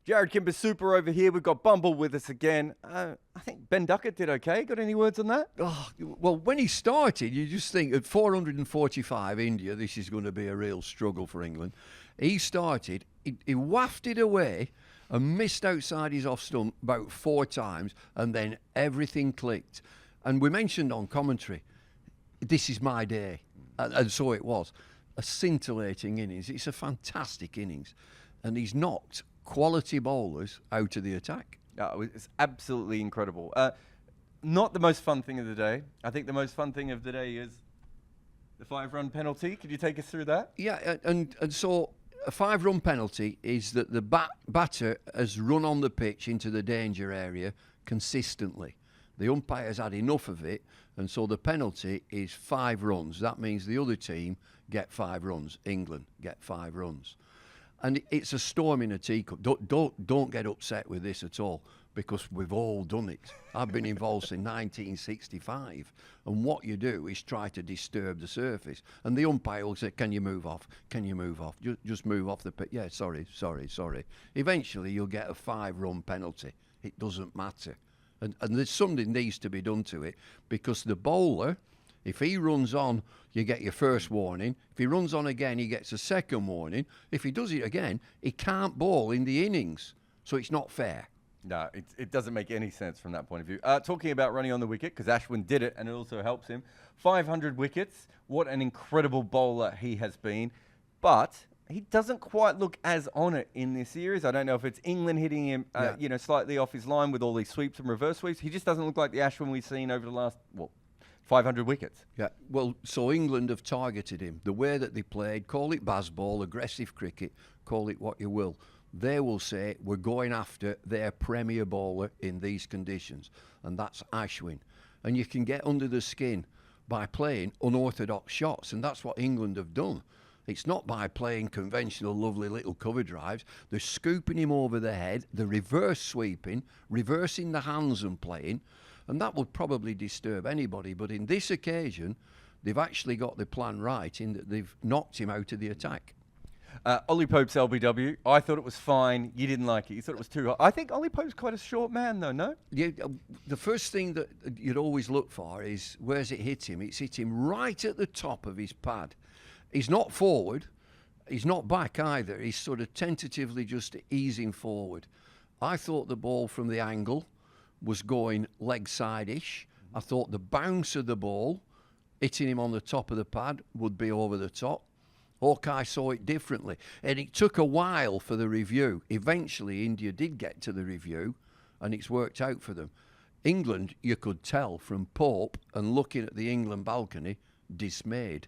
Jarrod Kimber super over here. We've got Bumble with us again. I think Ben Duckett did okay. Got any words on that? Oh, well, when he started, you just think at 445 India, this is going to be a real struggle for England. He started, he wafted away and missed outside his off stump about 4 times, and then everything clicked. And we mentioned on commentary, this is my day. And so it was. A scintillating innings. It's a fantastic innings. And he's knocked quality bowlers out of the attack. It's absolutely incredible. Not the most fun thing of the day. I think the most fun thing of the day is the 5-run penalty. Could you take us through that? Yeah, and so a 5-run penalty is that the batter has run on the pitch into the danger area consistently. The umpire's had enough of it, and so the penalty is 5 runs. That means the other team get 5 runs. England get 5 runs. And it's a storm in a teacup. Don't get upset with this at all, because we've all done it. I've been involved since 1965, and what you do is try to disturb the surface. And the umpire will say, "Can you move off? Can you move off? Just move off the pitch." Yeah, sorry. Eventually, you'll get a 5-run penalty. It doesn't matter. And there's something needs to be done to it, because the bowler, if he runs on, you get your first warning. If he runs on again, he gets a second warning. If he does it again, he can't bowl in the innings. So it's not fair. No, it doesn't make any sense from that point of view. Talking about running on the wicket, because Ashwin did it, and it also helps him. 500 wickets. What an incredible bowler he has been. But he doesn't quite look as on it in this series. I don't know if it's England hitting him, slightly off his line with all these sweeps and reverse sweeps. He just doesn't look like the Ashwin we've seen over the last, 500 wickets. Yeah, well, so England have targeted him. The way that they played, call it baseball, aggressive cricket, call it what you will. They will say, we're going after their premier bowler in these conditions, and that's Ashwin. And you can get under the skin by playing unorthodox shots, and that's what England have done. It's not by playing conventional, lovely little cover drives. They're scooping him over the head, they're reverse sweeping, reversing the hands and playing, and that would probably disturb anybody. But in this occasion, they've actually got the plan right in that they've knocked him out of the attack. Ollie Pope's LBW, I thought it was fine. You didn't like it. You thought it was too hot. I think Ollie Pope's quite a short man, though, no? Yeah, the first thing that you'd always look for is, where's it hit him? It's hit him right at the top of his pad. He's not forward. He's not back either. He's sort of tentatively just easing forward. I thought the ball from the angle was going leg side-ish. I thought the bounce of the ball hitting him on the top of the pad would be over the top. Hawkeye saw it differently. And it took a while for the review. Eventually, India did get to the review, and it's worked out for them. England, you could tell from Pope and looking at the England balcony, dismayed.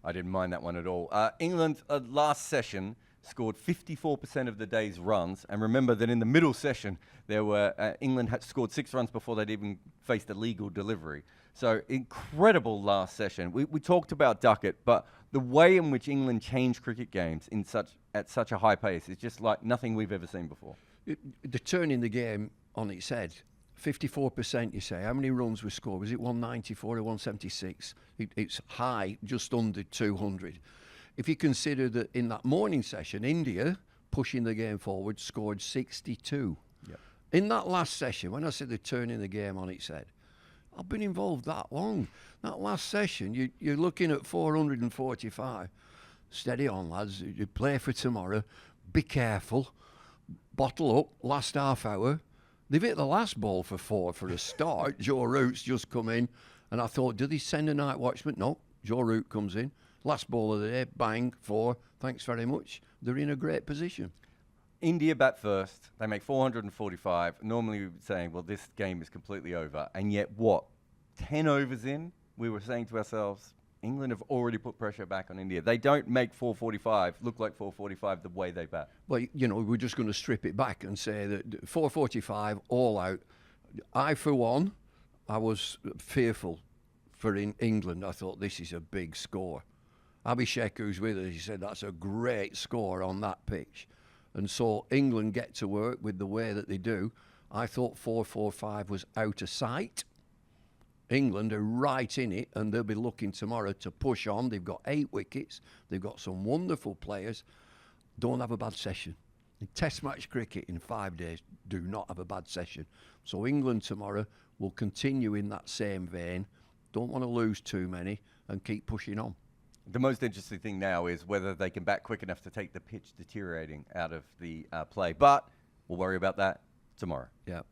I didn't mind that one at all. England, last session, scored 54% of the day's runs. And remember that in the middle session, there were England had scored 6 runs before they'd even faced a legal delivery. So incredible last session. We talked about Duckett, but the way in which England changed cricket games at such a high pace is just like nothing we've ever seen before. The turning the game on its head. 54%, you say. How many runs were scored? Was it 194 or 176? It's high, just under 200. If you consider that in that morning session, India, pushing the game forward, scored 62. Yep. In that last session, when I said they're turning the game on its head, I've been involved that long. That last session, you're looking at 445. Steady on, lads. You play for tomorrow. Be careful. Bottle up. Last half hour. They've hit the last ball for 4 for a start. Joe Root's just come in. And I thought, do they send a night watchman? No. Joe Root comes in. Last ball of the day. Bang. 4. Thanks very much. They're in a great position. India bat first. They make 445. Normally we would say, well, this game is completely over. And yet, 10 overs in, we were saying to ourselves, England have already put pressure back on India. They don't make 445 look like 445 the way they bat. Well, we're just going to strip it back and say that 445 all out. For one, I was fearful for England. I thought this is a big score. Abhishek, who's with us, he said that's a great score on that pitch. And so England get to work with the way that they do. I thought 445 was out of sight. England are right in it, and they'll be looking tomorrow to push on. They've got 8 wickets. They've got some wonderful players. Don't have a bad session. In Test match cricket in 5 days, do not have a bad session. So England tomorrow will continue in that same vein. Don't want to lose too many and keep pushing on. The most interesting thing now is whether they can bat quick enough to take the pitch deteriorating out of the play. But we'll worry about that tomorrow. Yeah.